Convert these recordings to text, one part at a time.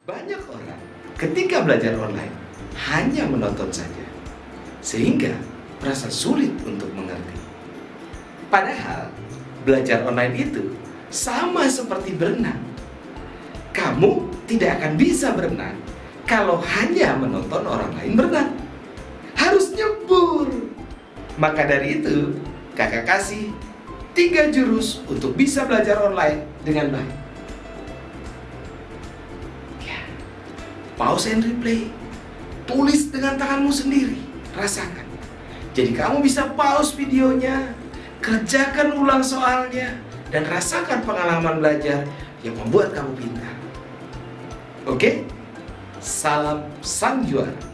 Banyak orang ketika belajar online hanya menonton saja, sehingga merasa sulit untuk mengerti. Padahal belajar online itu sama seperti berenang. Kamu tidak akan bisa berenang kalau hanya menonton orang lain berenang. Harus nyebur. Maka dari itu, kakak kasih 3 jurus untuk bisa belajar online dengan baik. Pause and replay. Tulis dengan tanganmu sendiri. Rasakan. Jadi kamu bisa pause videonya, kerjakan ulang soalnya, dan rasakan pengalaman belajar yang membuat kamu pintar. Oke? Salam sang juara.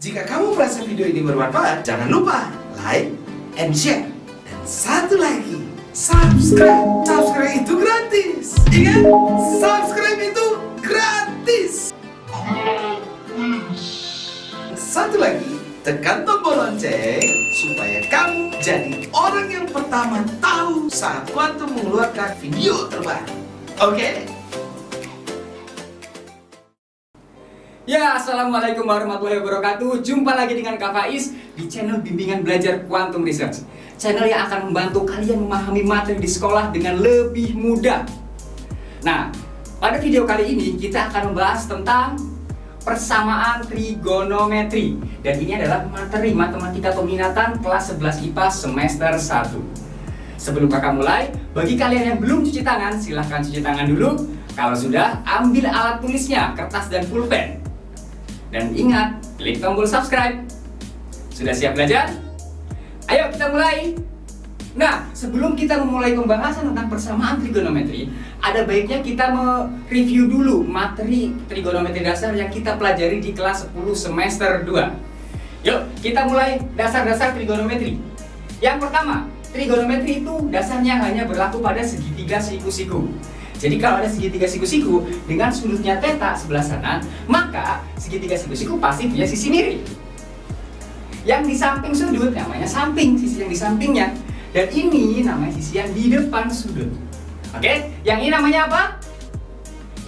Jika kamu merasa video ini bermanfaat, jangan lupa like and share. Dan satu lagi, subscribe. Subscribe itu gratis. Ingat, subscribe itu gratis. Satu lagi, tekan tombol lonceng supaya kamu jadi orang yang pertama tahu saat Quantum mengeluarkan video terbaru. Oke? Ya, assalamualaikum warahmatullahi wabarakatuh. Jumpa lagi dengan Kak Faiz di channel bimbingan belajar Quantum Research. Channel yang akan membantu kalian memahami materi di sekolah dengan lebih mudah. Nah, pada video kali ini kita akan membahas tentang persamaan trigonometri. Dan ini adalah materi matematika peminatan kelas 11 IPA semester 1. Sebelum kakak mulai, bagi kalian yang belum cuci tangan, silahkan cuci tangan dulu. Kalau sudah, ambil alat tulisnya, kertas dan pulpen. Dan ingat, klik tombol subscribe. Sudah siap belajar? Ayo kita mulai. Nah, sebelum kita memulai pembahasan tentang persamaan trigonometri, ada baiknya kita mereview dulu materi trigonometri dasar yang kita pelajari di kelas 10 semester 2. Yuk, kita mulai dasar-dasar trigonometri. Yang pertama, trigonometri itu dasarnya hanya berlaku pada segitiga siku-siku. Jadi kalau ada segitiga siku-siku dengan sudutnya theta sebelah sana, maka segitiga siku-siku pasti punya sisi miring. Yang di samping sudut namanya samping, sisi yang di sampingnya. Dan ini namanya sisi yang di depan sudut. Oke, yang ini namanya apa?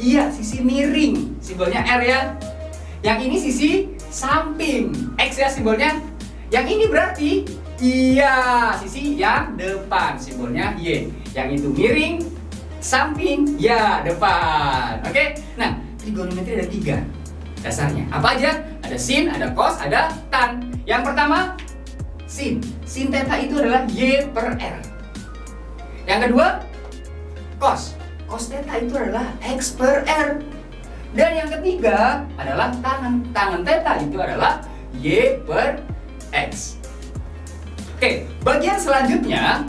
Iya, sisi miring. Simbolnya R ya. Yang ini sisi samping. X ya simbolnya. Yang ini berarti iya, sisi yang depan. Simbolnya Y. Yang itu miring, samping, ya depan. Oke, nah trigonometri ada 3 dasarnya. Apa aja? Ada sin, ada cos, ada tan. Yang pertama, sin. Sin theta itu adalah Y per R. Yang kedua, cos. Cos theta itu adalah X per R. Dan yang ketiga adalah tangen. Tangen theta itu adalah Y per X. Oke, bagian selanjutnya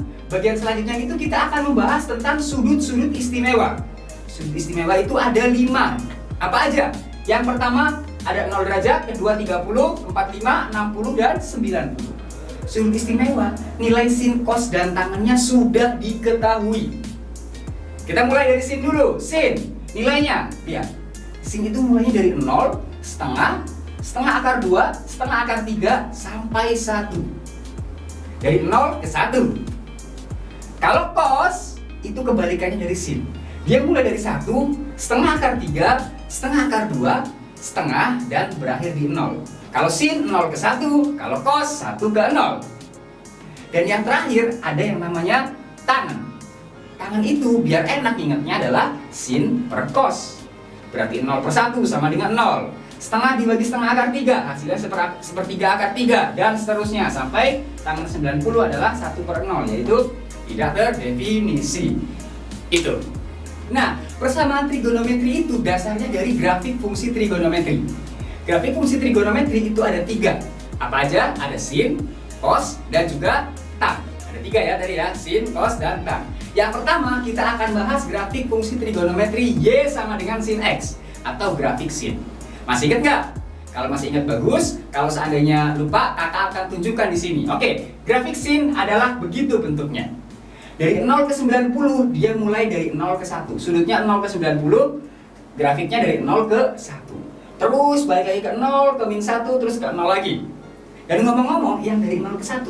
itu kita akan membahas tentang sudut-sudut istimewa. Sudut istimewa itu ada 5. Apa aja? Yang pertama ada 0 derajat, kedua 30, 45, 60, dan 90. Sudut istimewa, nilai sin, cos, dan tangannya sudah diketahui. Kita mulai dari sin dulu. Sin, nilainya, lihat. Sin itu mulainya dari 0, setengah, setengah akar 2, setengah akar 3, sampai 1. Dari 0 ke 1. Kalau cos, itu kebalikannya dari sin. Dia mulai dari 1, setengah akar 3, setengah akar 2, setengah, dan berakhir di 0. Kalau sin 0 ke 1, kalau cos 1 ke 0. Dan yang terakhir ada yang namanya tangen. Tangen itu biar enak ingatnya adalah sin per cos. Berarti 0 per 1 sama dengan 0. Setengah dibagi setengah akar 3, hasilnya sepertiga akar 3, dan seterusnya sampai tangen 90 adalah 1 per 0, yaitu tidak terdefinisi. Itu. Nah, persamaan trigonometri itu dasarnya dari grafik fungsi trigonometri. Grafik fungsi trigonometri itu ada 3. Apa aja? Ada sin, cos, dan juga tan. Ada 3 ya tadi ya, sin, cos, dan tan. Yang pertama kita akan bahas grafik fungsi trigonometri Y sama dengan sin X atau grafik sin. Masih ingat nggak? Kalau masih ingat bagus, kalau seandainya lupa, kakak akan tunjukkan di sini. Oke, grafik sin adalah begitu bentuknya. Dari 0 ke 90, dia mulai dari 0 ke 1. Sudutnya 0 ke 90, grafiknya dari 0 ke 1. Terus balik lagi ke 0, ke min 1, terus ke 0 lagi. Dan ngomong-ngomong, yang dari 0 ke 1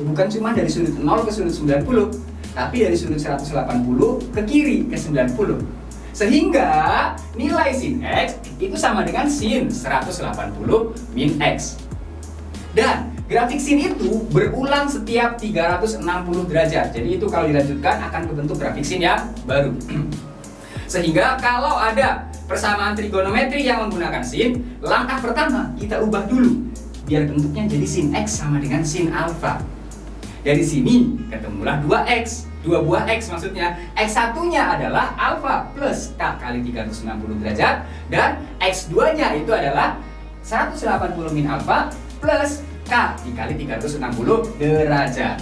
bukan cuma dari sudut 0 ke sudut 90, tapi dari sudut 180 ke kiri ke 90. Sehingga nilai sin X itu sama dengan sin 180 min X. Dan grafik sin itu berulang setiap 360 derajat. Jadi itu kalau dilanjutkan akan kebentuk grafik sin yang baru. Sehingga kalau ada persamaan trigonometri yang menggunakan sin, langkah pertama kita ubah dulu biar bentuknya jadi sin X sama dengan sin alfa. Dari sini ketemulah 2X, 2 buah X maksudnya. X1-nya adalah alfa plus K kali 360 derajat, dan X2-nya itu adalah 180 min alfa plus K dikali 360 derajat.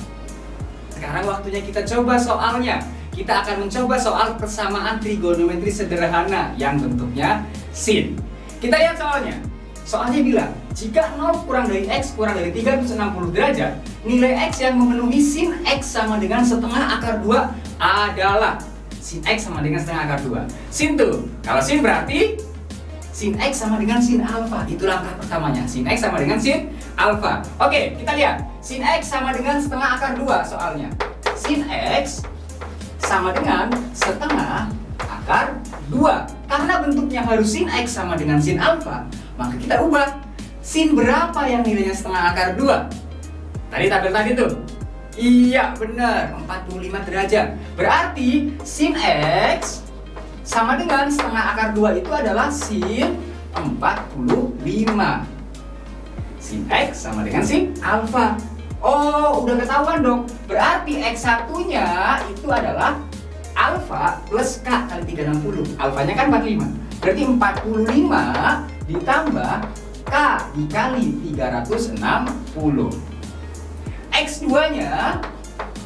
Sekarang waktunya kita coba soalnya. Kita akan mencoba soal persamaan trigonometri sederhana yang bentuknya sin. Kita lihat soalnya. Soalnya bilang, jika 0 kurang dari X kurang dari 360 derajat, nilai X yang memenuhi sin X sama dengan setengah akar 2 adalah sin X sama dengan setengah akar 2. Sin tuh, kalau sin berarti sin X sama dengan sin alfa. Itu langkah pertamanya. Sin X sama dengan sin alfa. Oke, kita lihat. Sin X sama dengan setengah akar 2 soalnya. Sin X sama dengan setengah akar 2. Karena bentuknya harus sin X sama dengan sin alfa, maka kita ubah. Sin berapa yang nilainya setengah akar 2? Tadi tabel tadi tuh. Iya, benar, 45 derajat. Berarti sin X sama dengan setengah akar 2 itu adalah sin 45. Sin X sama dengan sin alfa. Oh, udah ketahuan dong. Berarti X1-nya itu adalah alfa plus K kali 360. Alfanya kan 45. Berarti 45 ditambah K dikali 360. X2-nya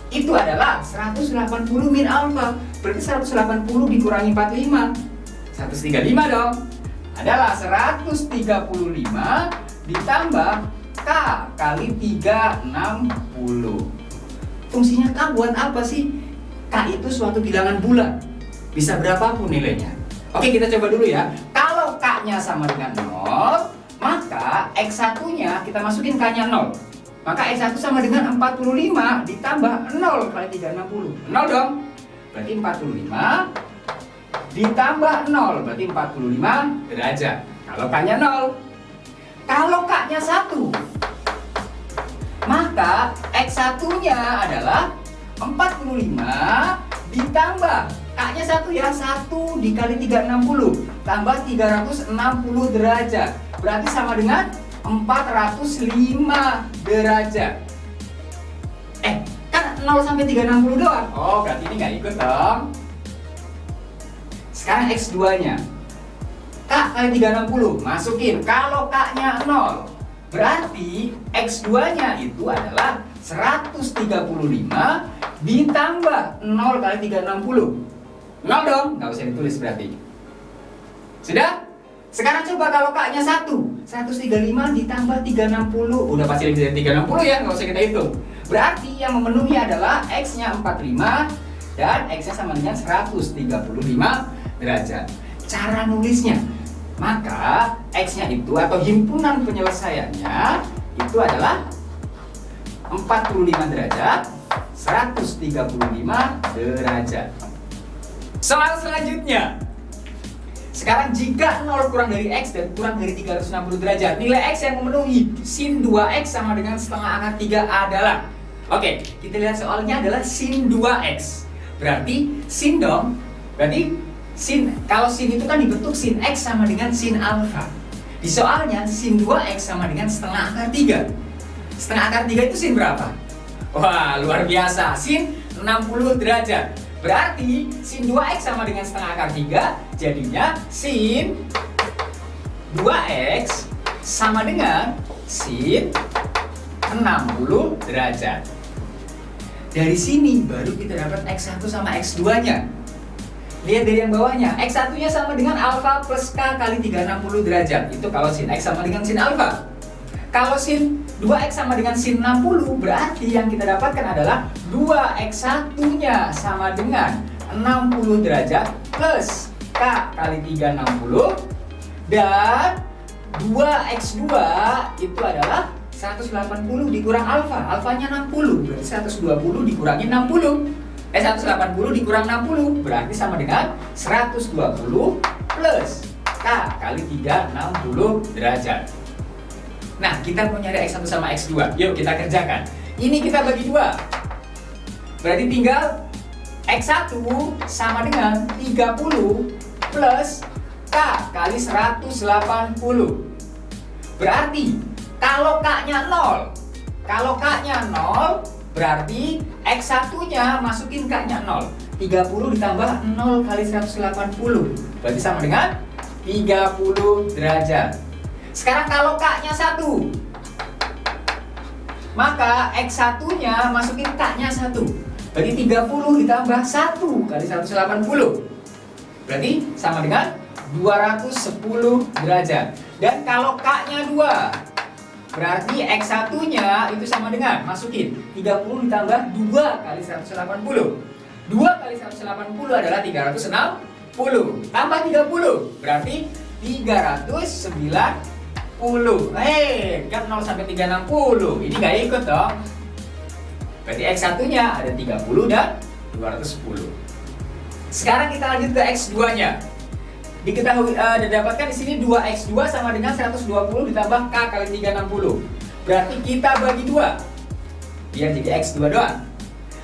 itu adalah 180 min alfa. Berarti 180 dikurangi 45. 135 dong. Adalah 135 ditambah K kali 360. Fungsinya K buat apa sih? K itu suatu bilangan bulat, bisa berapapun nilainya. Oke, kita coba dulu ya. Kalau K-nya sama dengan 0, maka X1-nya kita masukin K-nya 0. Maka X1 sama dengan 45 ditambah 0 kali 360. 0 dong. Berarti 45 ditambah 0, berarti 45 derajat. Kalau K-nya 0. Kalau K-nya 1, maka X1-nya adalah 45 ditambah K-nya 1 ya, 1 dikali 360 tambah 360 derajat. Berarti sama dengan 405 derajat. Kan 0 sampai 360 doang. Oh, berarti ini nggak ikut dong. Sekarang X2-nya. K kali 360, masukin. Kalau K-nya 0, berarti X2-nya itu adalah 135 ditambah 0 kali 360. 0 dong, nggak usah ditulis berarti. Sudah? Sekarang coba kalau K-nya 1, 135 ditambah 360. Udah pasti lebih dari 360 ya, nggak usah kita hitung. Berarti yang memenuhi adalah X-nya 45 dan X-nya sama dengan 135 derajat. Cara nulisnya, maka X-nya itu atau himpunan penyelesaiannya itu adalah 45 derajat, 135 derajat. Soal selanjutnya. Sekarang jika 0 kurang dari X dan kurang dari 360 derajat, nilai X yang memenuhi sin 2X sama dengan setengah akar 3 adalah. Oke, kita lihat soalnya adalah sin 2X. Berarti sin dong. Berarti sin, kalau sin itu kan dibentuk sin X sama dengan sin alfa. Di soalnya sin 2X sama dengan setengah akar 3. Setengah akar 3 itu sin berapa? Wah, luar biasa. Sin 60 derajat. Berarti sin 2X sama dengan setengah akar 3. Jadinya sin 2X sama dengan sin 60 derajat. Dari sini baru kita dapat X1 sama X2-nya. Lihat dari yang bawahnya, X1-nya sama dengan alfa plus K kali 360 derajat. Itu kalau sin X sama dengan sin alfa. Kalau sin 2X sama dengan sin 60, berarti yang kita dapatkan adalah 2X1-nya sama dengan 60 derajat plus K kali 360. Dan 2X2 itu adalah 180 dikurang alfa. Alfanya 60, berarti 120 dikurangi 60. 180 dikurang 60 berarti sama dengan 120 plus K kali 360 derajat. Nah, kita mau nyari X1 sama X2. Yuk kita kerjakan. Ini kita bagi 2. Berarti tinggal X1 sama dengan 30 plus K kali 180. Berarti kalau K-nya 0, berarti X1-nya masukin K-nya 0. 30 ditambah 0 kali 180. Berarti sama dengan 30 derajat. Sekarang kalau K-nya 1, maka X1-nya masukin K-nya 1. Berarti 30 ditambah 1 kali 180. Berarti sama dengan 210 derajat. Dan kalau K-nya 2, berarti X1-nya itu sama dengan, masukin 30 ditambah 2 kali 180. 2 kali 180 adalah 360. Tambah 30, berarti 390. Kan 0 sampai 360. Ini nggak ikut dong. Berarti X1-nya ada 30 dan 210. Sekarang kita lanjut ke X2-nya. Diketahui didapatkan di sini 2x2 sama dengan 120 ditambah K kali 360. Berarti kita bagi 2 biar jadi x2 doang.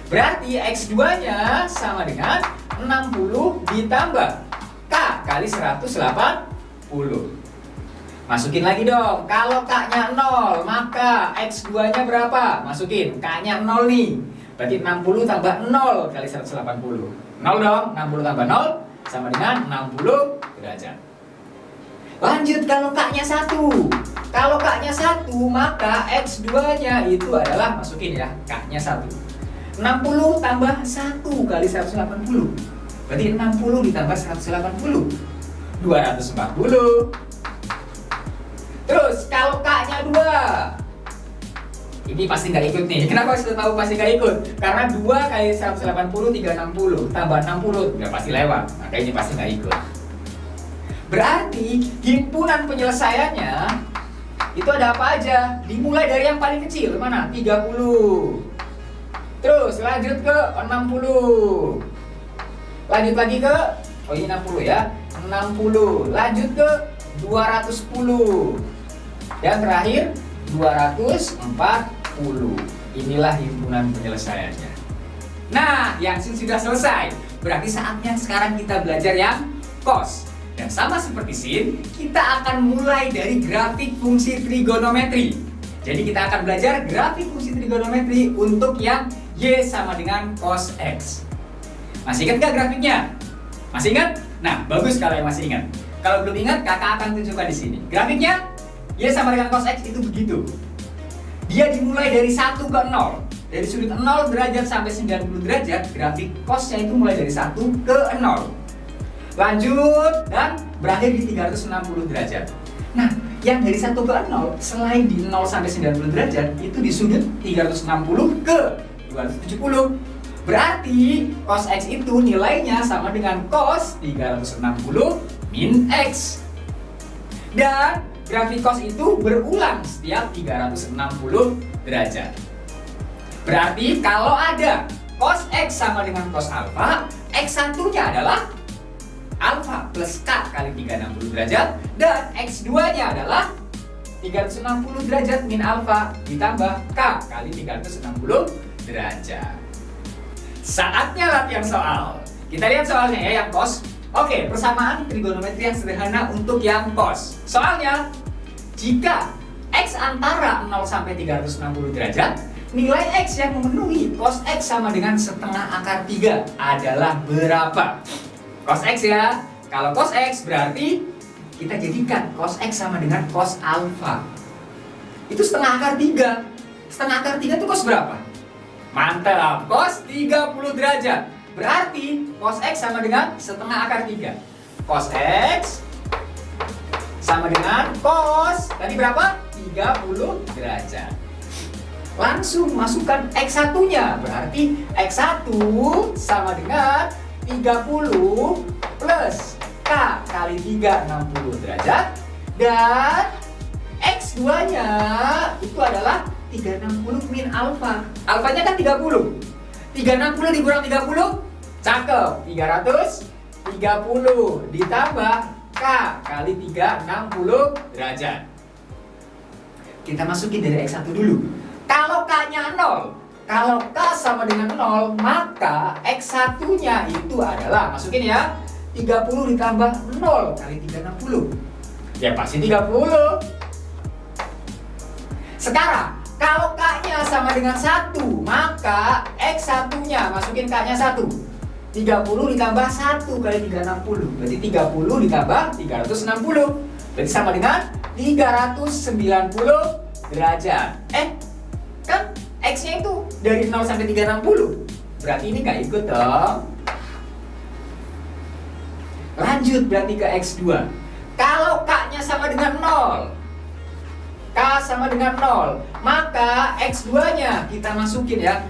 Berarti x2-nya sama dengan 60 ditambah K kali 180. Masukin lagi dong. Kalau K-nya 0, maka x2-nya berapa? Masukin K-nya 0 nih. Berarti 60 tambah 0 kali 180. 0 dong, 60 tambah 0 sama dengan 60 derajat. Lanjut kalau K-nya 1. Kalau K-nya 1, maka X2-nya itu adalah, masukin ya, K-nya 1. 60 tambah 1 kali 180. Berarti 60 ditambah 180. 240. Terus kalau K-nya 2. Ini pasti nggak ikut nih. Kenapa sudah tahu pasti nggak ikut? Karena 2 kali 180 360 tambah 60 nggak pasti lewat. Maka ini pasti nggak ikut. Berarti himpunan penyelesaiannya itu ada apa aja? Dimulai dari yang paling kecil, mana? 30. Terus lanjut ke 60. Lanjut lagi ke, oh ini 60 ya, 60. Lanjut ke 210. Dan terakhir 240. Inilah himpunan penyelesaiannya. Nah, yang sudah selesai. Berarti saatnya sekarang kita belajar yang cos. Dan sama seperti sin, kita akan mulai dari grafik fungsi trigonometri. Jadi kita akan belajar grafik fungsi trigonometri untuk yang Y sama dengan cos X. Masih ingat gak grafiknya? Masih ingat? Nah, bagus kalau yang masih ingat. Kalau belum ingat, kakak akan tunjukkan di sini. Grafiknya Y sama dengan cos X itu begitu. Dia dimulai dari 1 ke 0. Dari sudut 0 derajat sampai 90 derajat, grafik cosnya itu mulai dari 1 ke 0. Lanjut dan berakhir di 360 derajat. Nah, yang dari 1 ke 0, selain di 0 sampai 90 derajat, itu di sudut 360 ke 270. Berarti cos X itu nilainya sama dengan cos 360 min X. Dan grafik cos itu berulang setiap 360 derajat. Berarti kalau ada cos X sama dengan cos alfa, X1-nya adalah alfa plus K kali 360 derajat, dan X2-nya adalah 360 derajat min alfa ditambah K kali 360 derajat. Saatnya latihan soal. Kita lihat soalnya ya yang cos. Oke, persamaan trigonometri yang sederhana untuk yang cos. Soalnya, jika X antara 0 sampai 360 derajat, nilai X yang memenuhi cos X sama dengan setengah akar 3 adalah berapa? Cos X ya. Kalau cos X berarti kita jadikan cos X sama dengan cos alfa. Itu setengah akar 3. Setengah akar 3 itu cos berapa? Mantap, cos 30 derajat. Berarti cos X sama dengan setengah akar 3. Cos X sama dengan cos tadi berapa? 30 derajat. Langsung masukkan X1-nya. Berarti X1 sama dengan 30 plus K kali 360 derajat. Dan X X2-nya itu adalah 360 min alfa. Alfanya kan 30. 360 dikurang 30, cakep. 330 ditambah K kali 360 derajat. Kita masukin dari X1 dulu. Kalau K-nya 0, kalau K sama dengan 0, maka X1-nya itu adalah, masukin ya, 30 ditambah 0 kali 360. Ya pasti 30. Sekarang, kalau K-nya sama dengan 1, maka X1-nya, masukin K-nya 1. 30 ditambah 1 kali 360. Berarti 30 ditambah 360. Berarti sama dengan 390 derajat. Kan X-nya itu dari 0 sampai 360. Berarti ini nggak ikut dong. Lanjut berarti ke X2. Kalau K-nya sama dengan 0, K sama dengan 0, maka X2-nya kita masukin ya,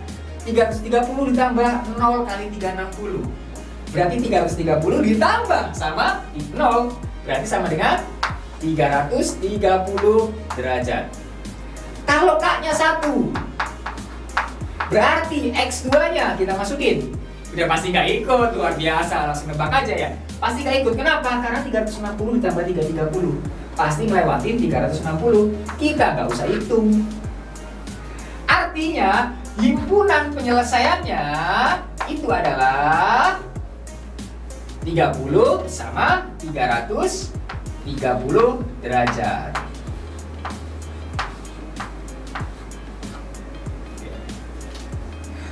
330 ditambah 0 kali 360. Berarti 330 ditambah sama 0, berarti sama dengan 330 derajat. Kalau K-nya 1, berarti X2-nya kita masukin. Udah pasti nggak ikut, luar biasa, langsung nebak aja ya. Pasti nggak ikut, kenapa? Karena 360 ditambah 330 pasti ngelewatin 360. Kita nggak usah hitung. Artinya, himpunan penyelesaiannya itu adalah 30 sama 330 derajat.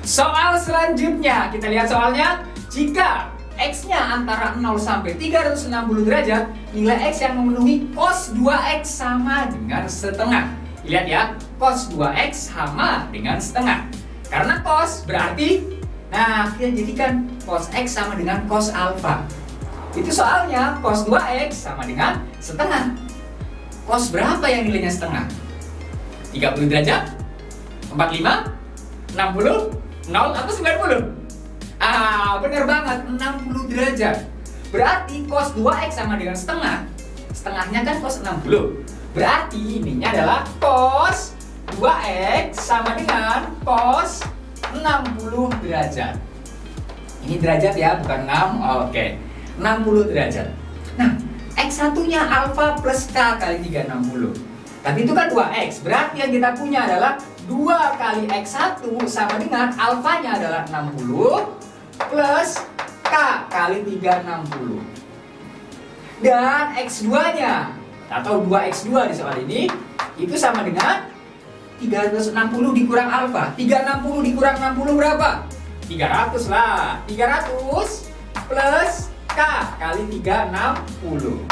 Soal selanjutnya, kita lihat soalnya. Jika X-nya antara 0 sampai 360 derajat, nilai X yang memenuhi cos 2X sama dengan setengah. Lihat ya, cos 2X sama dengan setengah. Karena cos berarti, nah kita jadikan cos X sama dengan cos alfa. Itu soalnya cos 2X sama dengan setengah. Cos berapa yang nilainya setengah? 30 derajat? 45? 60? 0 atau 90? Bener banget, 60 derajat. Berarti cos 2X sama dengan setengah. Setengahnya kan cos 60. Berarti ininya adalah cos 2X sama dengan cos 60 derajat. Ini derajat ya, bukan 6. Oke, 60 derajat. Nah, X1-nya alfa plus K kali 360. Tapi itu kan 2X. Berarti yang kita punya adalah 2 kali X1 sama dengan alfanya adalah 60 plus K kali 360. Dan X2-nya atau 2X2 di soal ini itu sama dengan 360 dikurang alfa. 360 dikurang 60 berapa? 300 lah. 300 plus K kali 360.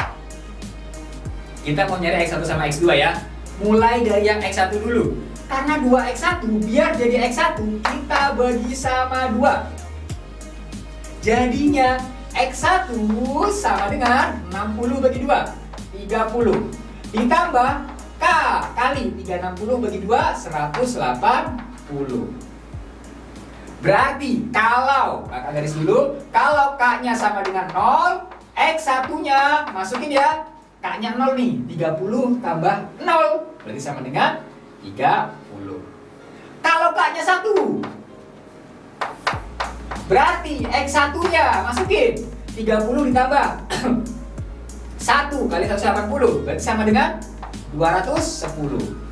Kita mau nyari X1 sama X2 ya. Mulai dari yang X1 dulu. Karena 2X1 biar jadi X1 kita bagi sama 2. Jadinya X1 sama dengan 60 bagi 2, 30. Ditambah K kali 360 bagi 2, 180. Berarti kalau, kakak garis dulu, kalau K-nya sama dengan 0, X1-nya masukin ya, K-nya 0 nih, 30 tambah 0, berarti sama dengan 30. Kalau K-nya 1, berarti X1-nya masukin 30 ditambah 1 kali 180, berarti sama dengan 210.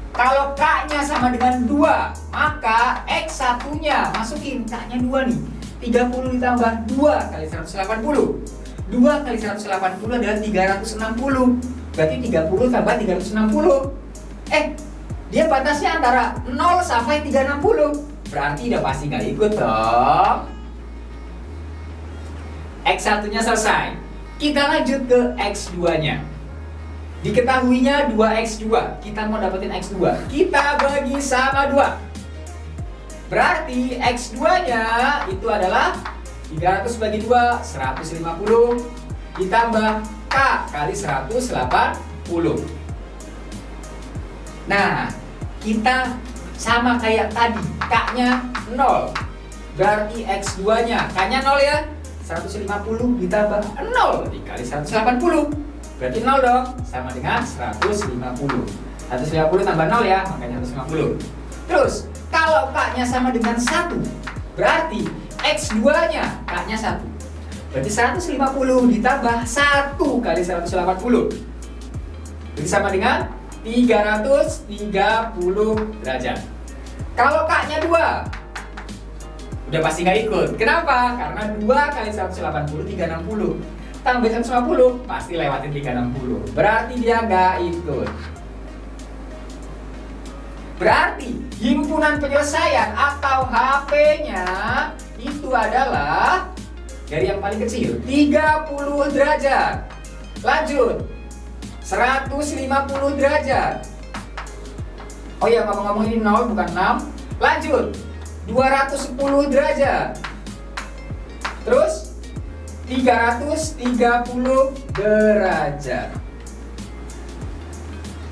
Kalau K-nya sama dengan 2, maka X1-nya masukin K-nya 2 nih, 30 ditambah 2 kali 180. 2 kali 180 adalah 360. Berarti 30 tambah 360. Dia batasnya antara 0 sampai 360. Berarti udah pasti nggak ikut dong. X1-nya selesai. Kita lanjut ke X2-nya. Diketahuinya 2X2. Kita mau dapetin X2. Kita bagi sama 2. Berarti X2-nya itu adalah 300 bagi 2, 150. Ditambah K kali 180. Nah, kita sama kayak tadi, K-nya 0. Berarti X2-nya, K-nya 0 ya, 150 ditambah 0 dikali 180. Berarti 0 dong, sama dengan 150. 150 tambah 0 ya, makanya 150. Terus, kalau K-nya sama dengan 1, berarti X2-nya K-nya 1. Berarti 150 ditambah 1 kali 180. Berarti sama dengan 330 derajat. Kalau K-nya 2, udah pasti nggak ikut. Kenapa? Karena 2 kali 180, 360. Tambah 150, pasti lewatin 360. Berarti dia nggak ikut. Berarti himpunan penyelesaian atau HP-nya itu adalah dari yang paling kecil 30 derajat. Lanjut 150 derajat. Oh iya, ngomong-ngomong ini 0 bukan 6. Lanjut 210 derajat. Terus 330 derajat.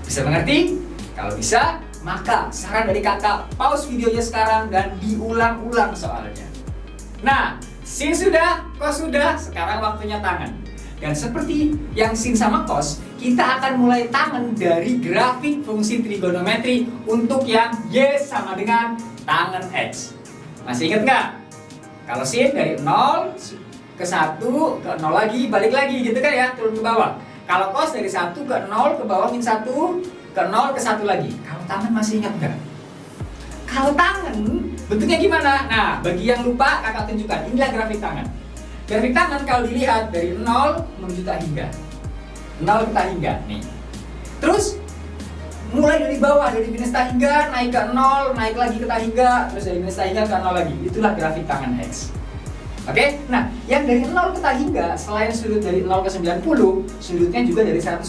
Bisa mengerti? Kalau bisa, maka saran dari kakak pause videonya sekarang dan diulang-ulang soalnya. Nah, sin sudah, cos sudah, sekarang waktunya tangan. Dan seperti yang sin sama cos, kita akan mulai tangan dari grafik fungsi trigonometri untuk yang Y sama dengan tangan X. Masih ingat nggak? Kalau sin dari 0 ke 1 ke 0 lagi, balik lagi gitu kan ya, turun ke bawah. Kalau cos dari 1 ke 0 ke bawah min 1 ke 0 ke 1 lagi. Kalau tangan masih ingat nggak? Kalau tangan bentuknya gimana? Nah, bagi yang lupa kakak tunjukkan. Inilah grafik tangan. Grafik tangan kalau dilihat dari 0 menuju tak hingga. 0 ke tak hingga nih. Terus mulai dari bawah, dari minus tak hingga naik ke 0, naik lagi ke tak hingga, terus dari minus tak hingga ke 0 lagi. Itulah grafik tangan X. Oke, nah yang dari 0 ke tak hingga, selain sudut dari 0 ke 90, sudutnya juga dari 180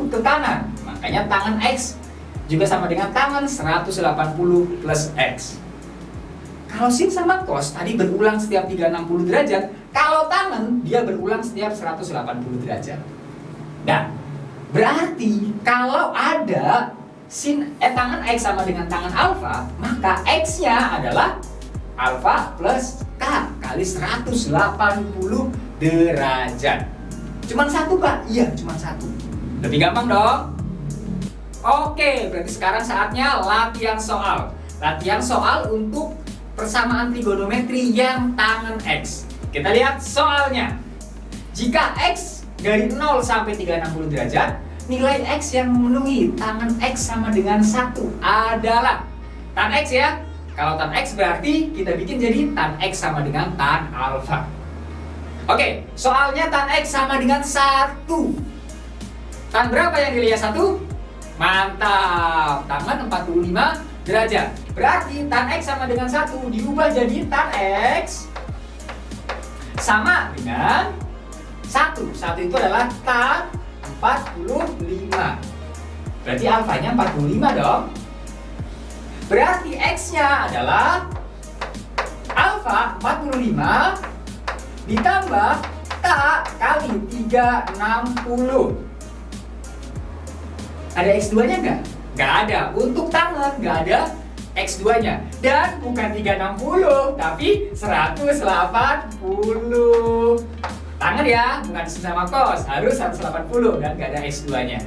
ke kanan. Makanya tangan X juga sama dengan tangan 180 plus X. Kalau sin sama cos tadi berulang setiap 360 derajat, kalau tangan dia berulang setiap 180 derajat. Dan berarti kalau ada tangan X sama dengan tangan alfa, maka X-nya adalah alfa plus K kali 180 derajat. Cuman satu Kak? Iya, cuman satu. Lebih gampang dong? Oke, berarti sekarang saatnya latihan soal. Latihan soal untuk persamaan trigonometri yang tangan X. Kita lihat soalnya. Jika X dari 0 sampai 360 derajat, nilai X yang memenuhi tangan X sama dengan 1 adalah tan X ya. Kalau tan X berarti kita bikin jadi tan X sama dengan tan alfa. Oke, soalnya tan X sama dengan 1. Tan berapa yang nilainya 1? Mantap, tangan 45 derajat. Berarti tan X sama dengan 1 diubah jadi tan X sama dengan 1. 1 itu adalah tan 45. Berarti alfanya 45 dong. Berarti X-nya adalah alfa 45 ditambah K kali 360. Ada X2-nya nggak? Nggak ada. Untuk tangan nggak ada X2-nya. Dan bukan 360, tapi 180. Tangan ya, bukan sama cos. Harus 180 dan nggak ada X2-nya.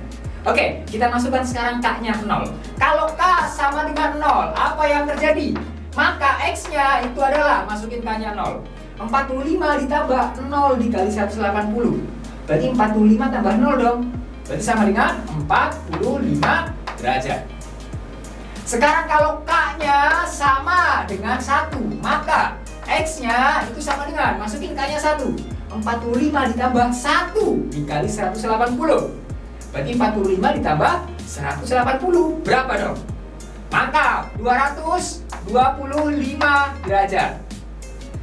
Oke, kita masukkan sekarang K-nya 0. Kalau K sama dengan 0, apa yang terjadi? Maka X-nya itu adalah, masukin K-nya 0. 45 ditambah 0 dikali 180. Berarti 45 tambah 0 dong. Berarti sama dengan 45 derajat. Sekarang kalau K-nya sama dengan 1, maka X-nya itu sama dengan, masukin K-nya 1. 45 ditambah 1 dikali 180. Berarti 45 ditambah 180. Berapa dong? Mantap, 225 derajat.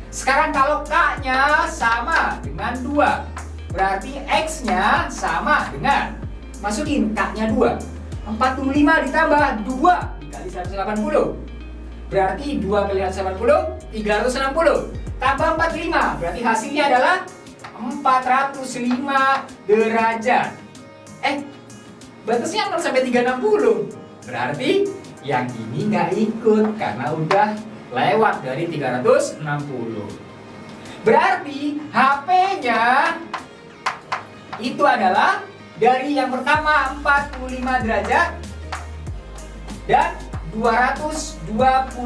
Sekarang kalau K-nya sama dengan 2, berarti X-nya sama dengan, masukin K-nya 2. 45 ditambah 2 dikali 180. Berarti 2 kali 180, 360. Tambah 45, berarti hasilnya adalah 405 derajat. Batasnya 0 sampai 360. Berarti yang ini nggak ikut karena udah lewat dari 360. Berarti HP-nya itu adalah dari yang pertama 45 derajat dan 225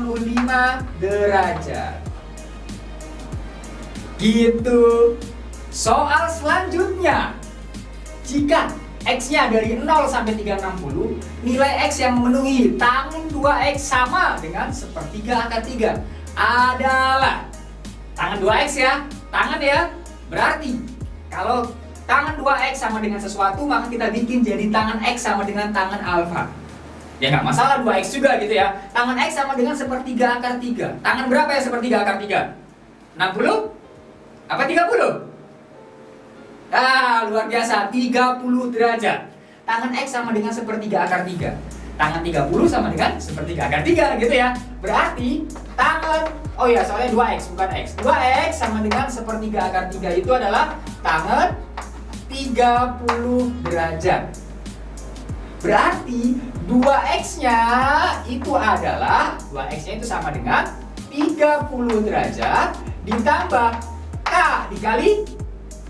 derajat. Gitu. Soal selanjutnya, jika X-nya dari 0 sampai 360, nilai X yang memenuhi tangan 2X sama dengan sepertiga akar 3 adalah tangan 2X ya, tangan ya. Berarti kalau tangan 2X sama dengan sesuatu, maka kita bikin jadi tangan X sama dengan tangan alfa. Ya nggak masalah 2X juga gitu ya. Tangan X sama dengan sepertiga akar 3. Tangan berapa ya sepertiga akar 3? 60? Apa 30? Luar biasa, 30 derajat. Tangan X sama dengan sepertiga akar 3. Tangan 30 sama dengan sepertiga akar 3 gitu ya. Berarti tangan, oh ya soalnya 2X bukan X. 2X sama dengan sepertiga akar 3 itu adalah tangan 30 derajat. Berarti 2X-nya itu adalah 2X-nya itu sama dengan 30 derajat ditambah K dikali,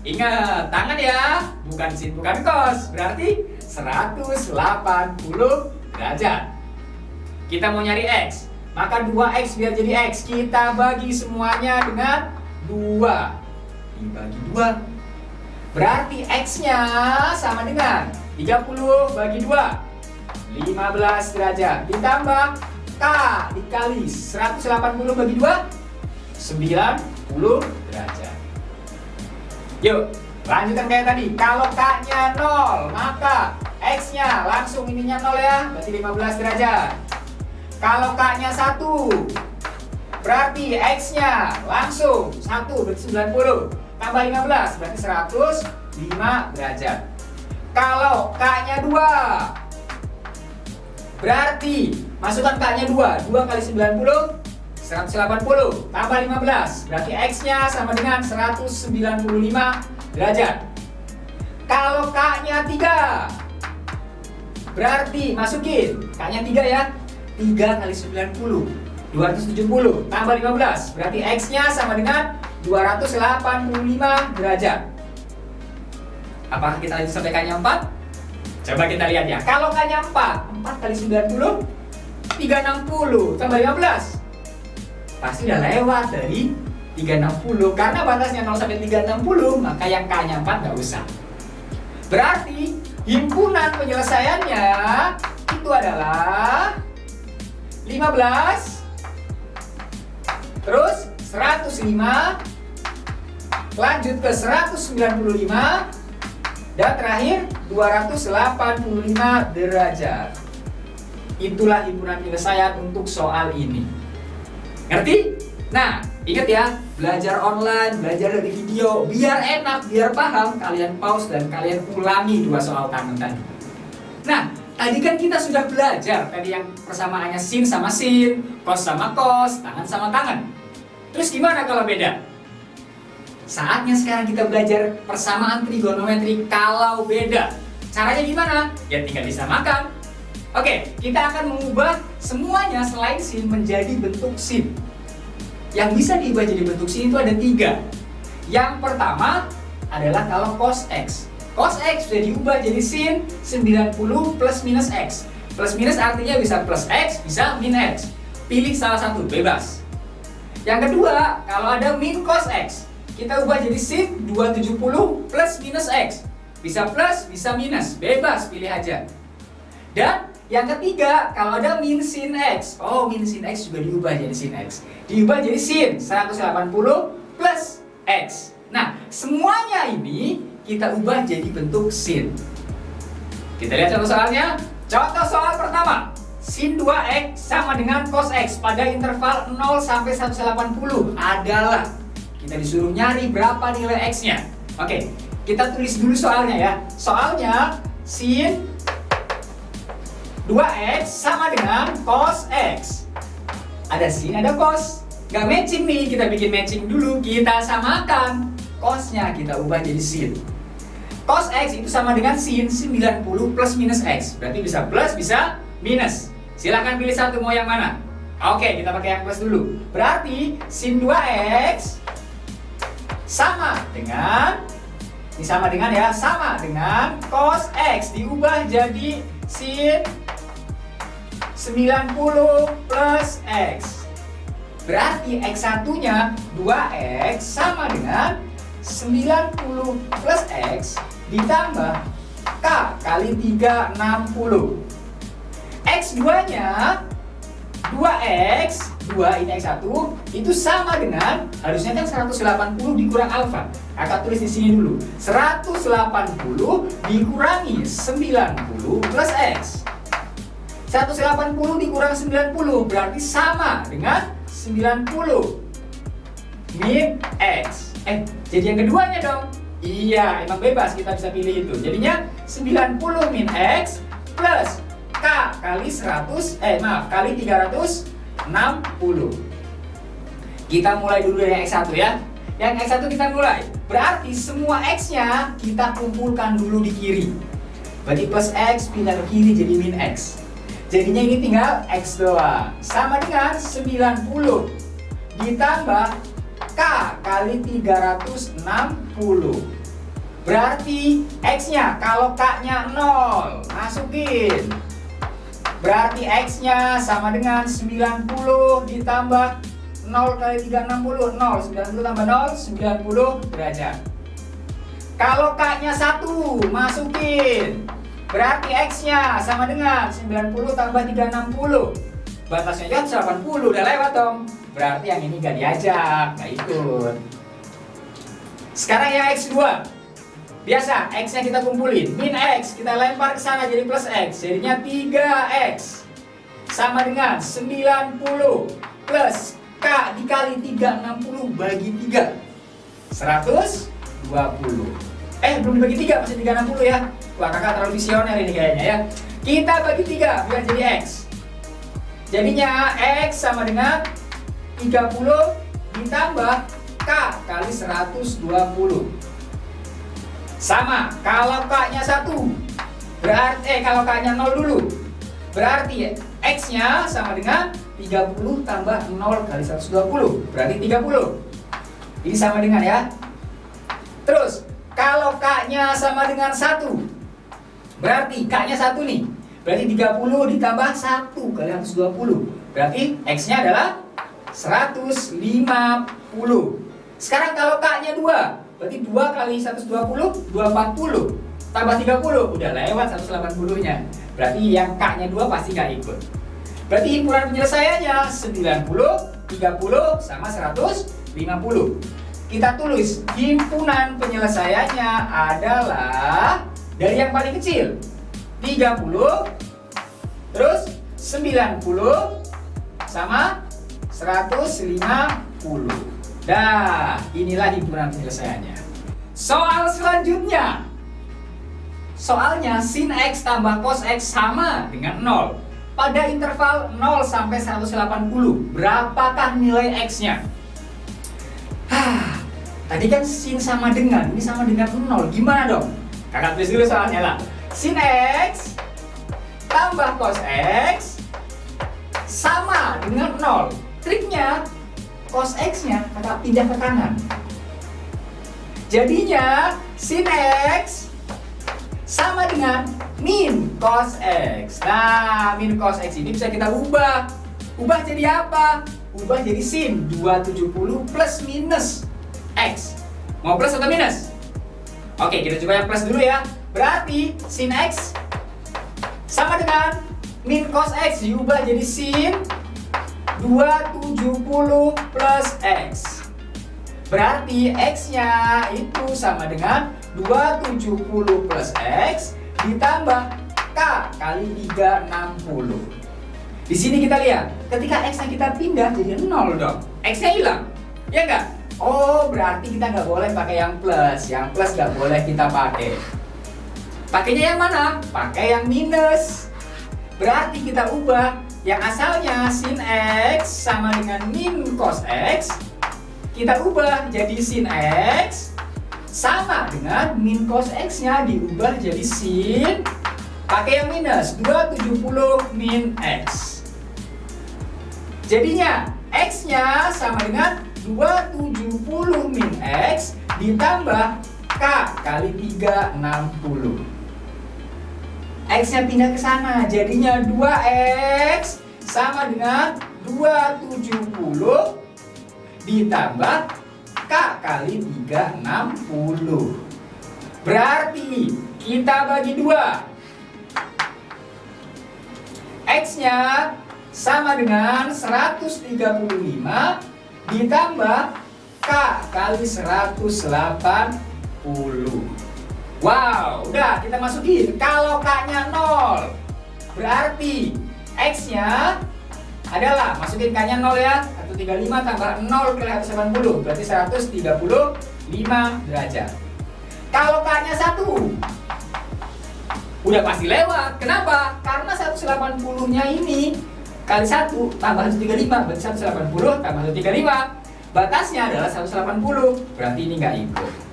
ingat tangan ya, bukan sin bukan cos, berarti 180 derajat. Kita mau nyari X, maka 2X biar jadi X kita bagi semuanya dengan 2 dibagi 2. Berarti X-nya sama dengan 30 bagi 2, 15 derajat ditambah K dikali 180 bagi 2, 90 derajat. Yuk, lanjutkan kayak tadi. Kalau K-nya 0, maka X-nya langsung ininya 0 ya, berarti 15 derajat. Kalau K-nya 1, berarti X-nya langsung 1, berarti 90. Tambah 15, berarti 105 derajat. Kalau K-nya 2, berarti masukkan K-nya 2, 2 kali 90, 180 tambah 15, berarti X-nya sama dengan 195 derajat. Kalau K-nya 3, berarti masukin K-nya 3 ya, 3 kali 90, 270 tambah 15, berarti X-nya sama dengan 285 derajat. Apakah kita lanjut sampai K-nya 4? Coba kita lihat ya. Kalau K-nya 4, 4 kali 90, 360 tambah 15, pasti udah lewat dari 360. Karena batasnya 0 sampai 360, maka yang K-nya 4 nggak usah. Berarti himpunan penyelesaiannya itu adalah 15, terus 105, lanjut ke 195, dan terakhir 285 derajat. Itulah himpunan penyelesaian untuk soal ini. Ngerti? Nah, ingat ya, belajar online, belajar dari video, biar enak, biar paham, kalian pause dan kalian ulangi 2 soal tangan tadi. Nah, tadi kan kita sudah belajar tadi yang persamaannya sin sama sin, cos sama cos, tangan sama tangan. Terus gimana kalau beda? Saatnya sekarang kita belajar persamaan trigonometri kalau beda. Caranya gimana? Ya tinggal disamakan. Oke, kita akan mengubah semuanya selain sin menjadi bentuk sin. Yang bisa diubah jadi bentuk sin itu ada 3. Yang pertama adalah kalau cos X. Cos X sudah diubah jadi sin 90 plus minus X. Plus minus artinya bisa plus X, bisa min X. Pilih salah satu, bebas. Yang kedua, kalau ada min cos X, kita ubah jadi sin 270 plus minus X. Bisa plus, bisa minus, bebas, pilih aja. Dan yang ketiga, kalau ada min sin X, min sin X juga diubah jadi sin X. Diubah jadi sin 180 plus X. Nah, semuanya ini kita ubah jadi bentuk sin. Kita lihat contoh soalnya. Contoh soal pertama, sin 2X sama dengan cos X pada interval 0 sampai 180 adalah, kita disuruh nyari berapa nilai X-nya. Oke, kita tulis dulu soalnya ya. Soalnya sin 2X sama dengan cos X. Ada sin, ada cos. Gak matching nih, kita bikin matching dulu. Kita samakan. Cosnya kita ubah jadi sin. Cos X itu sama dengan sin 90 plus minus X. Berarti bisa plus, bisa minus. Silahkan pilih satu, mau yang mana? Oke, kita pakai yang plus dulu. Berarti sin 2X sama dengan, ini sama dengan ya, sama dengan cos X diubah jadi sin 90 plus X. Berarti X1-nya 2X sama dengan 90 plus X ditambah K kali 360. X2-nya 2X, 2 ini X1 itu sama dengan, harusnya kan 180 dikurang alfa. Kakak tulis di sini dulu. 180 dikurangi 90 plus X. 180 dikurang 90 berarti sama dengan 90 min X. Jadi yang keduanya dong. Iya, emang bebas kita bisa pilih itu. Jadinya 90 min X plus K kali 360. Kita mulai dulu dari X1 ya. Yang X1 kita mulai. Berarti semua X-nya kita kumpulkan dulu di kiri. Berarti plus X pindah ke kiri jadi min X. Jadinya ini tinggal X doang. Sama dengan 90 ditambah K kali 360. Berarti X-nya, kalau K-nya 0, masukin. Berarti X-nya sama dengan 90 ditambah 0 kali 360. 0, 90 tambah 0, 90 derajat. Kalau K-nya 1, masukin. Berarti X-nya sama dengan 90 tambah 360. Batasnya kan 80, udah lewat dong. Berarti yang ini gak diajak, gak ikut. Sekarang yang X2. Biasa, X-nya kita kumpulin. Min X, kita lempar ke sana jadi plus X. Jadinya 3X. Sama dengan 90 plus K dikali 360 bagi 3. 120. Belum dibagi 3, masih 360 ya. Wah, kakak terlalu visioner ini kayaknya ya. Kita bagi 3 biar jadi X. Jadinya X sama dengan 30 ditambah K kali 120. Sama, kalau K-nya 1 berarti kalau K-nya 0 dulu. Berarti X-nya sama dengan 30 tambah 0 kali 120. Berarti 30. Ini sama dengan ya. Terus kalau K-nya sama dengan 1, berarti K-nya 1 nih. Berarti 30 ditambah 1 kali 120. Berarti X-nya adalah 150. Sekarang kalau K-nya 2, berarti 2 kali 120, 240. Tambah 30, udah lewat 180-nya. Berarti yang K-nya 2 pasti nggak ikut. Berarti himpunan penyelesaiannya 90, 30, sama 150. Kita tulis himpunan penyelesaiannya adalah dari yang paling kecil 30, terus 90 sama 150. Dah, inilah himpunan penyelesaiannya. Soal selanjutnya. Soalnya sin X tambah cos X sama dengan 0 pada interval 0 sampai 180. Berapakah nilai X-nya? Tadi kan sin sama dengan, ini sama dengan 0. Gimana dong? Kakak tulis dulu soalnya lah. Sin X tambah cos X sama dengan 0. Triknya, cos X-nya kakak pindah ke kanan. Jadinya sin X sama dengan min cos X. Nah, min cos X ini bisa kita ubah. Ubah jadi apa? Ubah jadi sin 270 plus minus X. Mau plus atau minus? Oke, kita coba yang plus dulu ya. Berarti sin X sama dengan min cos X diubah jadi sin 270 plus X. Berarti X-nya itu sama dengan 270 plus X ditambah K kali 360. Di sini kita lihat, ketika X-nya kita pindah jadi 0 dong. X-nya hilang, ya enggak? Oh, berarti kita nggak boleh pakai yang plus. Yang plus nggak boleh kita pakai. Pakainya yang mana? Pakai yang minus. Berarti kita ubah yang asalnya sin X sama dengan min cos X, kita ubah jadi sin X sama dengan min cos X-nya diubah jadi sin, pakai yang minus 270 min X. Jadinya X-nya sama dengan 270 min X ditambah K kali 360. X-nya pindah ke sana, jadinya 2X sama dengan 270 ditambah K kali 360. Berarti kita bagi 2. X-nya sama dengan 135 ditambah K kali 180. Wow, udah kita masukin. Kalau K-nya 0, berarti X-nya adalah, masukin K-nya 0 ya, 135 tambah 0 kali 180, berarti 135 derajat. Kalau K-nya 1, udah pasti lewat. Kenapa? Karena 180-nya ini kali 1 tambah 135, berarti 180 tambah 135. Batasnya adalah 180, berarti ini nggak ikut.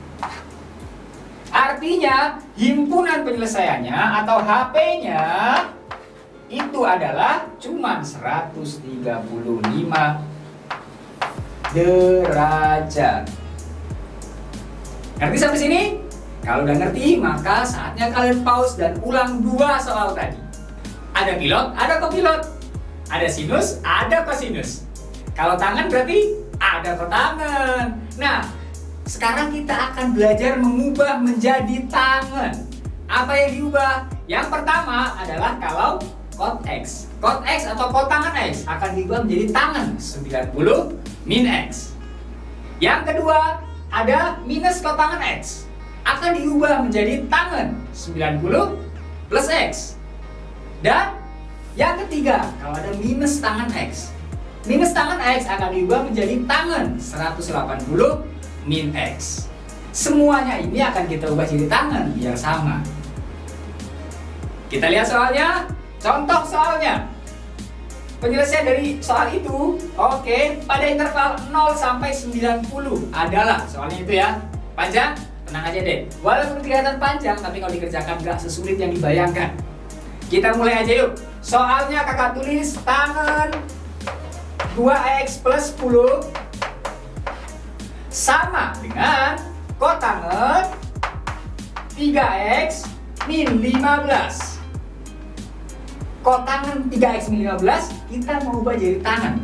Artinya himpunan penyelesaiannya atau HP-nya itu adalah cuman 135 derajat. Ngerti sampai sini? Kalau udah ngerti, maka saatnya kalian pause dan ulang 2 soal tadi. Ada pilot, ada kopilot. Ada sinus, ada kosinus. Kalau tangan berarti ada kotangan. Nah, sekarang kita akan belajar mengubah menjadi tangan. Apa yang diubah? Yang pertama adalah kalau kot X. Kot X atau kotangan X akan diubah menjadi tangan 90 min X. Yang kedua ada minus kotangan X. Akan diubah menjadi tangan 90 plus X. Dan yang ketiga, kalau ada minus tangan X. Minus tangan X akan diubah menjadi tangan 180 min X. Semuanya ini akan kita ubah jadi tangan biar sama. Kita lihat soalnya. Contoh soalnya. Penyelesaian dari soal itu, oke, pada interval 0 sampai 90 adalah soalnya itu ya. Panjang? Tenang aja deh. Walaupun kelihatan panjang, tapi kalau dikerjakan nggak sesulit yang dibayangkan. Kita mulai aja yuk. Soalnya kakak tulis tangan 2X plus 10 sama dengan kotangan 3X min 15. Kotangan 3X min 15 kita mau ubah jadi tangan.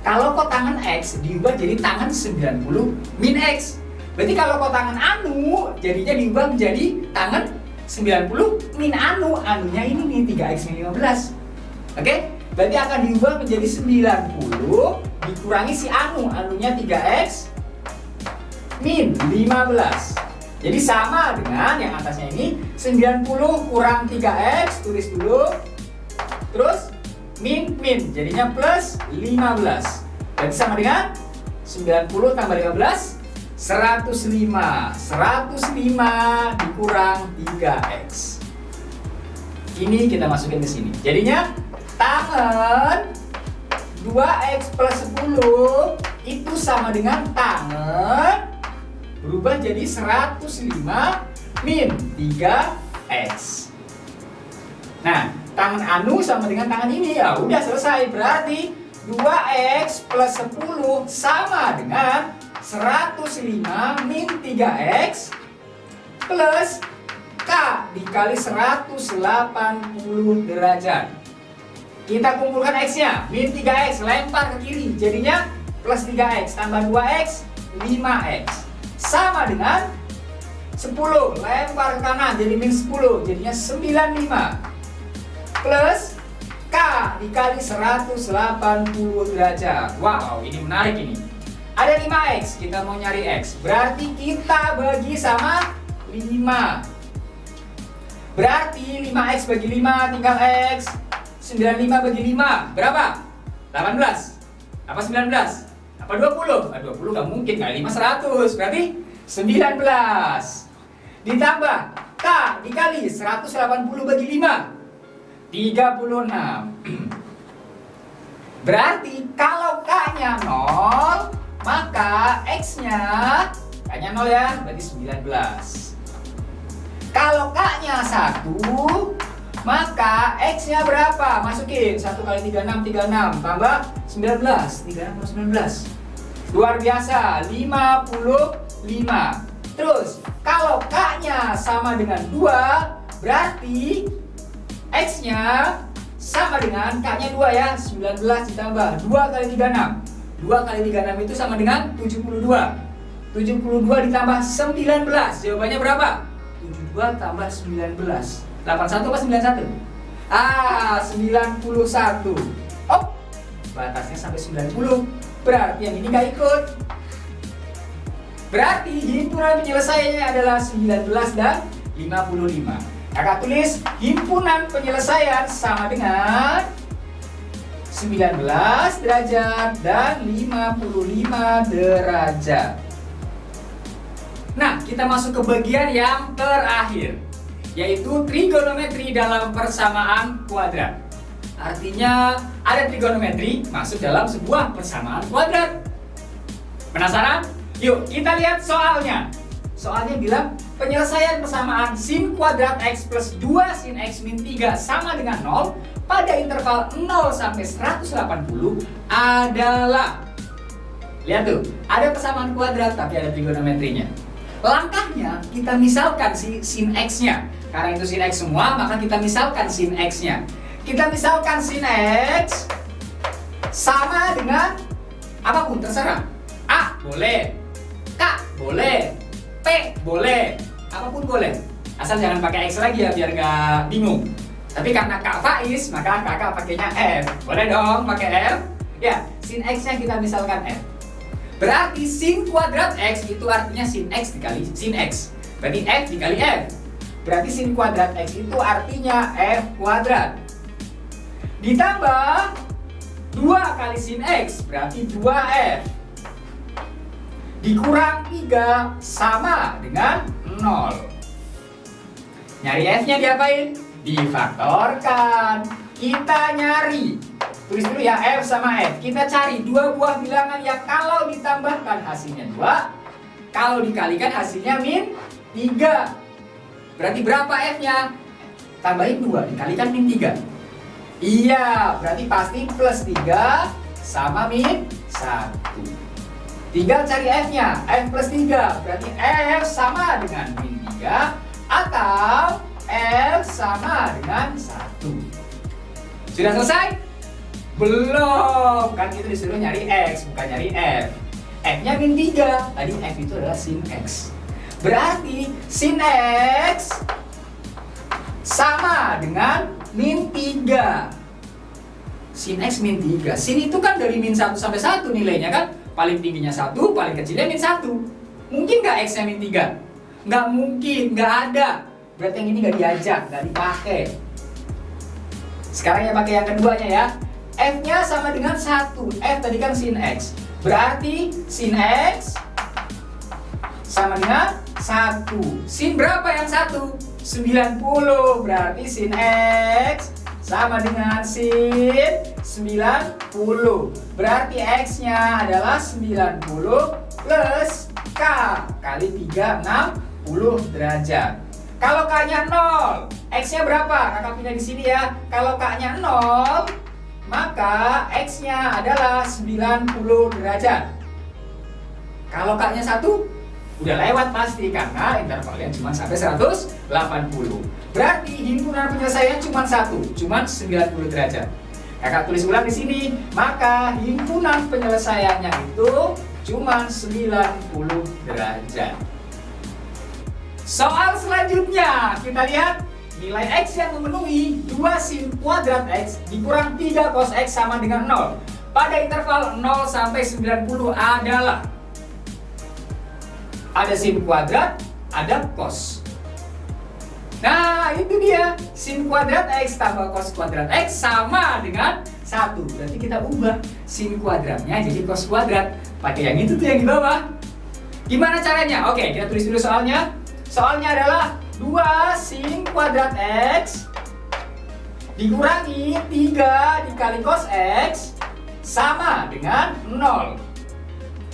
Kalau kotangan X diubah jadi tangan 90 min X. Berarti kalau kotangan anu jadinya diubah menjadi tangan 90 min anu. Anunya ini nih 3X min 15. Oke? Berarti akan diubah menjadi 90 dikurangi si anu. Anunya 3X min 15. Jadi sama dengan yang atasnya ini 90 kurang 3X, tulis dulu. Terus min jadinya plus 15. Berarti sama dengan 90 tambah 15 105. 105 dikurang 3X. Ini kita masukin ke sini. Jadinya tangan 2X plus 10 itu sama dengan tangan berubah jadi 105 min 3X. Nah, tangan anu sama dengan tangan ini ya udah selesai. Berarti 2X plus 10 sama dengan 105 min 3X plus K dikali 180 derajat. Kita kumpulkan X-nya, min 3X lempar ke kiri, jadinya plus 3X tambah 2X 5X sama dengan 10 lempar ke kanan jadi min 10, jadinya 95 plus K dikali 180 derajat. Wow, ini menarik ini. Ada 5X, kita mau nyari X. Berarti kita bagi sama 5. Berarti 5X bagi 5 tinggal X. 95 bagi 5 berapa? 18. Apa 19? Apa 20? 20 nggak mungkin, kali 5 100. Berarti 19. Ditambah K dikali 180 bagi 5 36. Berarti kalau K-nya 0, maka X-nya K-nya 0 ya, berarti 19. Kalau K-nya 1, maka X-nya berapa? Masukin 1 kali 36, 36 tambah 19, 36 tambah 19. Luar biasa, 55. Terus, kalau K-nya sama dengan 2, berarti X-nya sama dengan K-nya 2 ya, 19 ditambah 2 kali 36. 2 kali 36 itu sama dengan 72. 72 ditambah 19. Jawabannya berapa? 72 tambah 19. 81 apa 91? 91. Oh, batasnya sampai 90. Berarti yang ini nggak ikut. Berarti himpunan penyelesaiannya adalah 19 dan 55. Kakak tulis himpunan penyelesaian sama dengan 19 derajat dan 55 derajat. Nah, kita masuk ke bagian yang terakhir, yaitu trigonometri dalam persamaan kuadrat. Artinya ada trigonometri masuk dalam sebuah persamaan kuadrat. Penasaran? Yuk kita lihat soalnya. Soalnya bilang penyelesaian persamaan sin kuadrat X plus 2 sin X min 3 sama dengan 0 pada interval 0 sampai 180 adalah. Lihat tuh, ada persamaan kuadrat tapi ada trigonometrinya. Langkahnya kita misalkan si sin X-nya. Karena itu sin X semua, maka kita misalkan sin X-nya. Kita misalkan sin X sama dengan apapun, terserah. A boleh, K boleh, P boleh, apapun boleh. Asal jangan pakai X lagi ya, biar nggak bingung. Tapi karena Kak Faiz, maka kakak pakainya F. Boleh dong pakai F? Ya, sin X-nya kita misalkan F. Berarti sin kuadrat X itu artinya sin X dikali sin X. Berarti F dikali F. Berarti sin kuadrat X itu artinya F kuadrat. Ditambah 2 kali sin X berarti 2F. Dikurang 3 sama dengan 0. Nyari F-nya diapain? Difaktorkan. Kita nyari. Tulis dulu ya F sama F. Kita cari dua buah bilangan yang kalau ditambahkan hasilnya 2, kalau dikalikan hasilnya min 3. Berarti berapa F-nya? Tambahin 2, dikalikan min 3. Iya, berarti pasti plus 3 sama min 1. Tinggal cari F-nya. F plus 3, berarti F sama dengan min 3 atau F sama dengan 1. Sudah selesai? Belum, kan kita disuruh nyari X, bukan nyari F. F-nya min 3, tadi F itu adalah sin X. Berarti sin X sama dengan min 3. Sin X min 3. Sin itu kan dari min 1 sampai 1 nilainya kan. Paling tingginya 1, paling kecilnya min 1. Mungkin nggak X-nya min 3? Nggak mungkin, nggak ada. Berarti yang ini nggak diajak, nggak dipakai. Sekarang ya pakai yang keduanya ya. F-nya sama dengan 1. F tadi kan sin X. Berarti sin X sama dengan 1. Sin berapa yang 1? 90. Berarti sin X sama dengan sin 90. Berarti X-nya adalah 90 plus K kali 3, 60 derajat. Kalau K-nya 0, X-nya berapa? Kakak pindah di sini ya. Kalau K-nya 0, maka X-nya adalah 90 derajat. Kalau K-nya 1, udah lewat pasti karena intervalnya cuma sampai 180. Berarti himpunan penyelesaian cuma 1, cuma 90 derajat. Kakak tulis ulang di sini, maka himpunan penyelesaiannya itu cuma 90 derajat. Soal selanjutnya, kita lihat nilai X yang memenuhi 2 sin kuadrat X dikurang 3 cos X sama dengan 0 pada interval 0 sampai 90 adalah. Ada sin kuadrat, ada cos. Nah, itu dia. Sin kuadrat X tambah cos kuadrat X sama dengan 1. Berarti kita ubah sin kuadratnya jadi cos kuadrat. Pakai yang itu tuh yang di bawah. Gimana caranya? Oke, kita tulis dulu soalnya. Soalnya adalah 2 sin kuadrat X dikurangi 3 dikali cos X sama dengan 0.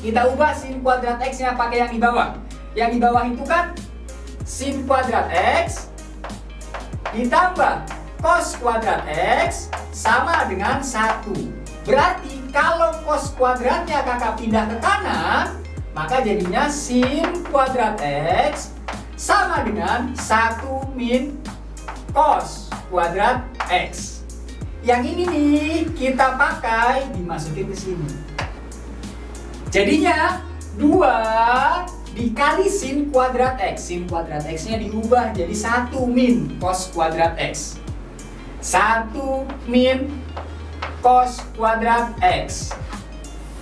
Kita ubah sin kuadrat X-nya pakai yang di bawah. Yang di bawah itu kan sin kuadrat X ditambah cos kuadrat X sama dengan 1. Berarti kalau cos kuadratnya kakak pindah ke kanan, maka jadinya sin kuadrat X sama dengan 1 min cos. kuadrat X. Yang ini nih kita pakai dimasukin ke sini. Jadinya 2 dikali sin kuadrat X. Sin kuadrat X-nya diubah jadi 1 min cos kuadrat X. 1 min cos kuadrat X.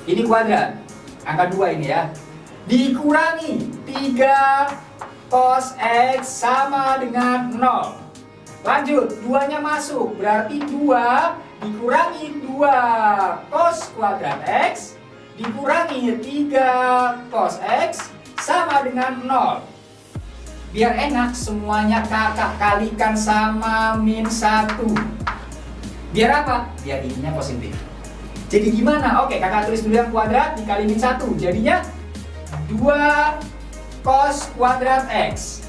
Ini kuadrat, angka 2 ini ya. Dikurangi 3 cos X sama dengan 0. Lanjut, 2-nya masuk, berarti 2 dikurangi 2 cos kuadrat X dikurangi 3 cos X sama dengan 0. Biar enak, semuanya kakak kalikan sama min 1. Biar apa? Biar ininya positif. Jadi gimana? Oke, kakak tulis dulu yang kuadrat dikali min 1. Jadinya 2 cos kuadrat X.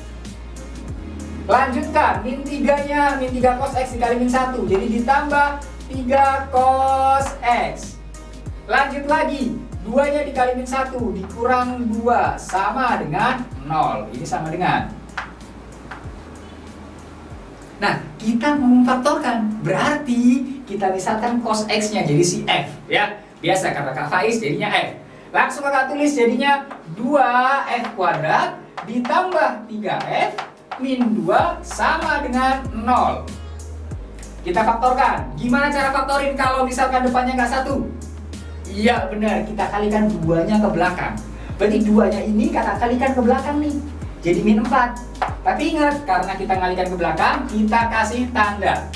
Lanjutkan, min 3-nya, min 3 cos X dikali min 1. Jadi ditambah 3 cos X. Lanjut lagi, 2-nya dikali min 1 dikurang 2 sama dengan 0. Ini sama dengan. Nah, kita mau memfaktorkan, berarti kita misalkan cos X-nya jadi si F ya. Biasa kata Kak Faiz jadinya F. Langsung kakak tulis jadinya 2F kuadrat ditambah 3F min 2 sama dengan 0. Kita faktorkan. Gimana cara faktorin kalau misalkan depannya nggak 1? Iya benar, kita kalikan 2-nya ke belakang. Berarti 2-nya ini kakak kalikan ke belakang nih. Jadi min 4. Tapi ingat, karena kita ngalikan ke belakang, kita kasih tanda.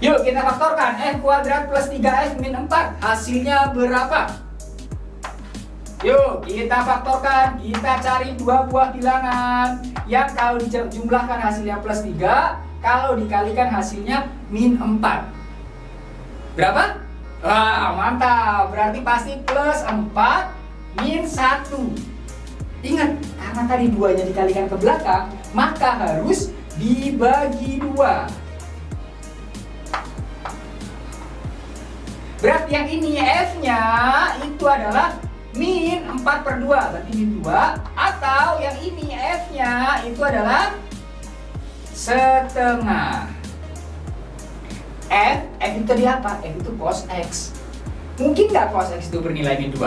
Yuk kita faktorkan. F kuadrat plus 3F min 4. Hasilnya berapa? Yuk kita faktorkan. Kita cari 2 buah bilangan yang kalau dijumlahkan hasilnya plus 3, kalau dikalikan hasilnya min 4. Berapa? Wah mantap. Berarti pasti plus 4 min 1. Ingat, karena tadi 2-nya dikalikan ke belakang, maka harus dibagi 2. Berarti yang ini F-nya itu adalah min 4/2, berarti min 2. Atau yang ini F-nya itu adalah setengah. F itu tadi apa? F itu cos X. Mungkin nggak cos X itu bernilai min 2?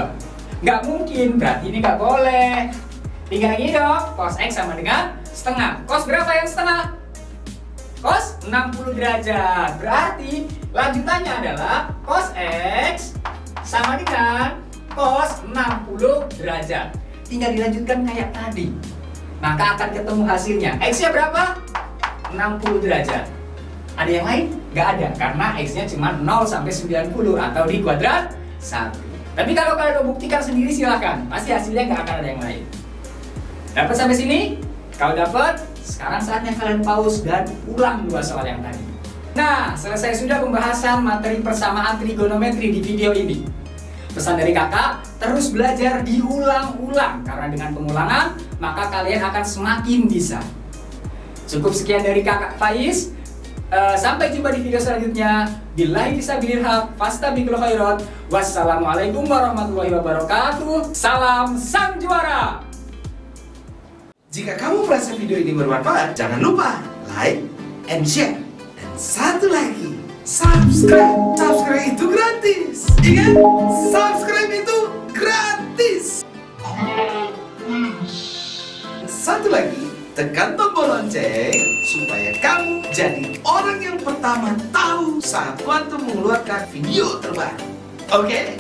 Nggak mungkin, berarti ini nggak boleh. Tinggal gini dong, cos X sama dengan setengah. Cos berapa yang setengah? Cos 60 derajat. Berarti lanjutannya adalah cos X sama dengan cos 60 derajat. Tinggal dilanjutkan kayak tadi. Maka akan ketemu hasilnya. X-nya berapa? 60 derajat. Ada yang lain? Nggak ada, karena X-nya cuma 0 sampai 90 atau di kuadrat 1. Tapi kalau kalian mau buktikan sendiri silahkan. Pasti hasilnya nggak akan ada yang lain. Dapat sampai sini? Kalau dapat, sekarang saatnya kalian pause dan ulang 2 soal yang tadi. Nah, selesai sudah pembahasan materi persamaan trigonometri di video ini. Pesan dari kakak, terus belajar diulang-ulang. Karena dengan pengulangan, maka kalian akan semakin bisa. Cukup sekian dari kakak Faiz. Sampai jumpa di video selanjutnya. Billahi fisabilil haq, fastabiqul khairat. Wassalamualaikum warahmatullahi wabarakatuh. Salam sang juara. Jika kamu merasa video ini bermanfaat, jangan lupa like and share. Dan satu lagi, subscribe. Subscribe itu gratis. Ingat, subscribe itu gratis. Satu lagi, tekan tombol lonceng supaya kamu jadi orang yang pertama tahu saat Quantum mengeluarkan video terbaru. Oke?